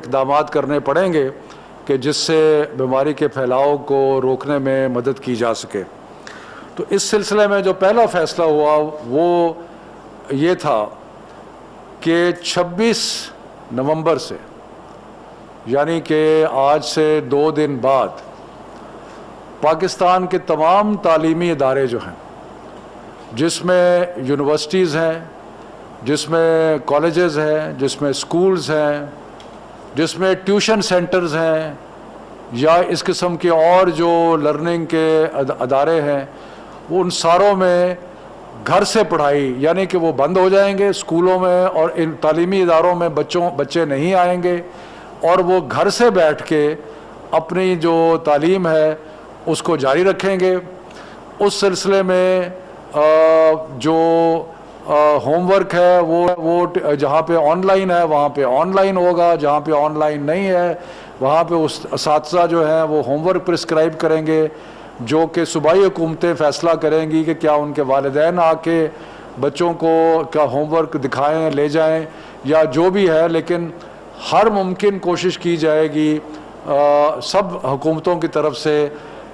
اقدامات کرنے پڑیں گے کہ جس سے بیماری کے پھیلاؤ کو روکنے میں مدد کی جا سکے۔ تو اس سلسلے میں جو پہلا فیصلہ ہوا وہ یہ تھا کہ 26 نومبر سے، یعنی کہ آج سے 2 دن بعد، پاکستان کے تمام تعلیمی ادارے جو ہیں، جس میں یونیورسٹیز ہیں، جس میں کالجز ہیں، جس میں سکولز ہیں، جس میں ٹیوشن سینٹرز ہیں، یا اس قسم کے اور جو لرننگ کے ادارے ہیں، وہ ان ساروں میں گھر سے پڑھائی، یعنی کہ وہ بند ہو جائیں گے اسکولوں میں، اور ان تعلیمی اداروں میں بچے نہیں آئیں گے، اور وہ گھر سے بیٹھ کے اپنی جو تعلیم ہے اس کو جاری رکھیں گے۔ اس سلسلے میں جو ہوم ورک ہے وہ جہاں پہ آن لائن ہے وہاں پہ آن لائن ہوگا، جہاں پہ آن لائن نہیں ہے وہاں پہ اساتذہ جو ہیں وہ ہوم ورک پرسکرائب کریں گے، جو کہ صوبائی حکومتیں فیصلہ کریں گی کہ کیا ان کے والدین آ کے بچوں کو کیا ہوم ورک دکھائیں، لے جائیں، یا جو بھی ہے، لیکن ہر ممکن کوشش کی جائے گی سب حکومتوں کی طرف سے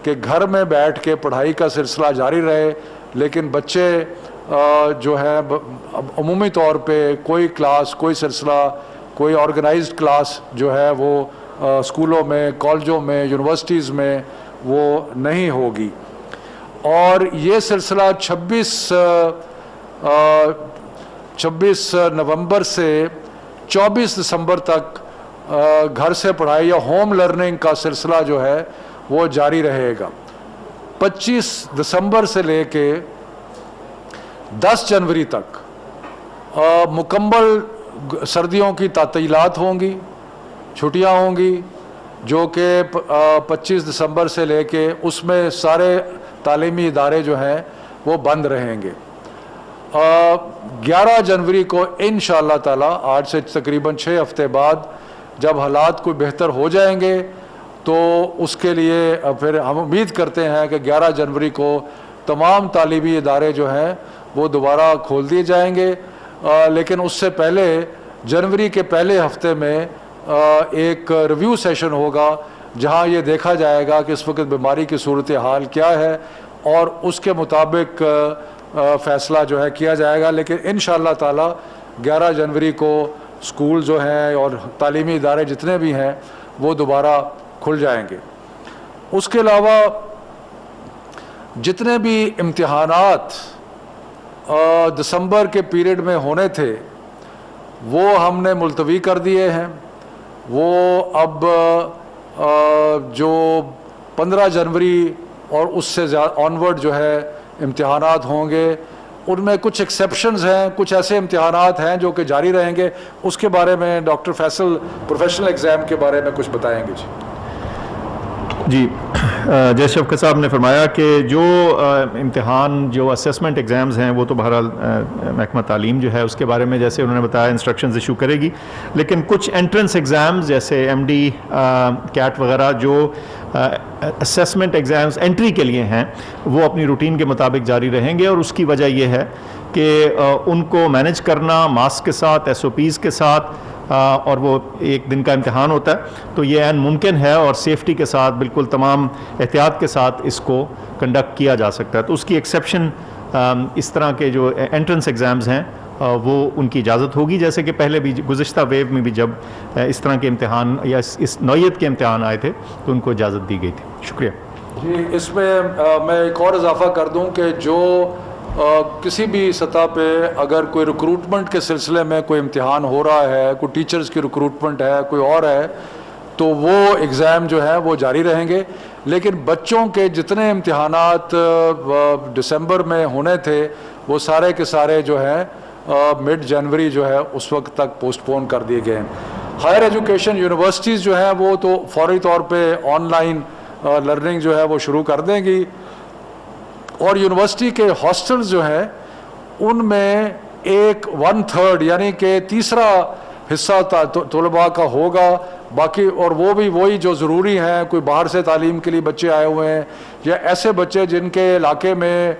کہ گھر میں بیٹھ کے پڑھائی کا سلسلہ جاری رہے، لیکن بچے جو ہے عمومی طور پہ کوئی کلاس، کوئی سلسلہ، کوئی آرگنائزڈ کلاس جو ہے وہ اسکولوں میں، کالجوں میں، یونیورسٹیز میں وہ نہیں ہوگی۔ اور یہ سلسلہ 26 نومبر سے 24 دسمبر تک گھر سے پڑھائی یا ہوم لرننگ کا سلسلہ جو ہے وہ جاری رہے گا۔ 25 دسمبر سے لے کے 10 جنوری تک مکمل سردیوں کی تعطیلات ہوں گی، چھٹیاں ہوں گی، جو کہ 25 دسمبر سے لے کے اس میں سارے تعلیمی ادارے جو ہیں وہ بند رہیں گے۔ 11 جنوری کو انشاءاللہ تعالی، آج سے تقریباً 6 ہفتے بعد، جب حالات کوئی بہتر ہو جائیں گے تو اس کے لیے پھر ہم امید کرتے ہیں کہ 11 جنوری کو تمام تعلیمی ادارے جو ہیں وہ دوبارہ کھول دیے جائیں گے، لیکن اس سے پہلے جنوری کے پہلے ہفتے میں ایک ریویو سیشن ہوگا جہاں یہ دیکھا جائے گا کہ اس وقت بیماری کی صورتحال کیا ہے، اور اس کے مطابق فیصلہ جو ہے کیا جائے گا۔ لیکن انشاءاللہ تعالی 11 جنوری کو اسکول جو ہیں اور تعلیمی ادارے جتنے بھی ہیں وہ دوبارہ کھل جائیں گے۔ اس کے علاوہ جتنے بھی امتحانات دسمبر کے پیریڈ میں ہونے تھے وہ ہم نے ملتوی کر دیے ہیں۔ وہ اب جو 15 جنوری اور اس سے آنورڈ جو ہے امتحانات ہوں گے، ان میں کچھ ایکسیپشنز ہیں، کچھ ایسے امتحانات ہیں جو کہ جاری رہیں گے۔ اس کے بارے میں ڈاکٹر فیصل پروفیشنل ایگزام کے بارے میں کچھ بتائیں گے۔ جی، جیسے شفقت صاحب نے فرمایا کہ جو امتحان، جو اسیسمنٹ ایگزامز ہیں وہ تو بہرحال محکمہ تعلیم جو ہے اس کے بارے میں جیسے انہوں نے بتایا انسٹرکشنز ایشو کرے گی، لیکن کچھ انٹرنس ایگزامز جیسے ایم ڈی، کیٹ وغیرہ جو اسیسمنٹ ایگزامز انٹری کے لیے ہیں وہ اپنی روٹین کے مطابق جاری رہیں گے، اور اس کی وجہ یہ ہے کہ ان کو مینج کرنا ماسک کے ساتھ، ایس او پیز کے ساتھ، اور وہ 1 دن کا امتحان ہوتا ہے، تو یہ عین ممکن ہے اور سیفٹی کے ساتھ بالکل تمام احتیاط کے ساتھ اس کو کنڈکٹ کیا جا سکتا ہے۔ تو اس کی ایکسیپشن اس طرح کے جو انٹرنس ایگزامز ہیں وہ ان کی اجازت ہوگی، جیسے کہ پہلے بھی گزشتہ ویو میں بھی جب اس طرح کے امتحان یا اس نوعیت کے امتحان آئے تھے تو ان کو اجازت دی گئی تھی۔ شکریہ جی، اس میں میں ایک اور اضافہ کر دوں کہ جو کسی بھی سطح پہ اگر کوئی ریکروٹمنٹ کے سلسلے میں کوئی امتحان ہو رہا ہے، کوئی ٹیچرز کی ریکروٹمنٹ ہے، کوئی اور ہے، تو وہ ایگزام جو ہے وہ جاری رہیں گے، لیکن بچوں کے جتنے امتحانات دسمبر میں ہونے تھے وہ سارے کے سارے جو ہیں مڈ جنوری جو ہے اس وقت تک پوسٹ پون کر دیے گئے ہیں۔ ہائر ایجوکیشن یونیورسٹیز جو ہیں وہ تو فوری طور پہ آن لائن لرننگ جو ہے وہ شروع کر دیں گی، اور یونیورسٹی کے ہاسٹلز جو ہیں ان میں 1/3 یعنی کہ تیسرا حصہ طلباء کا ہوگا، باقی اور وہ بھی وہی جو ضروری ہیں، کوئی باہر سے تعلیم کے لیے بچے آئے ہوئے ہیں یا ایسے بچے جن کے علاقے میں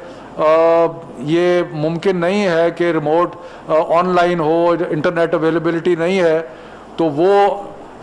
یہ ممکن نہیں ہے کہ remote on line who, internet availability نہیں ہے، تو وہ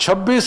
26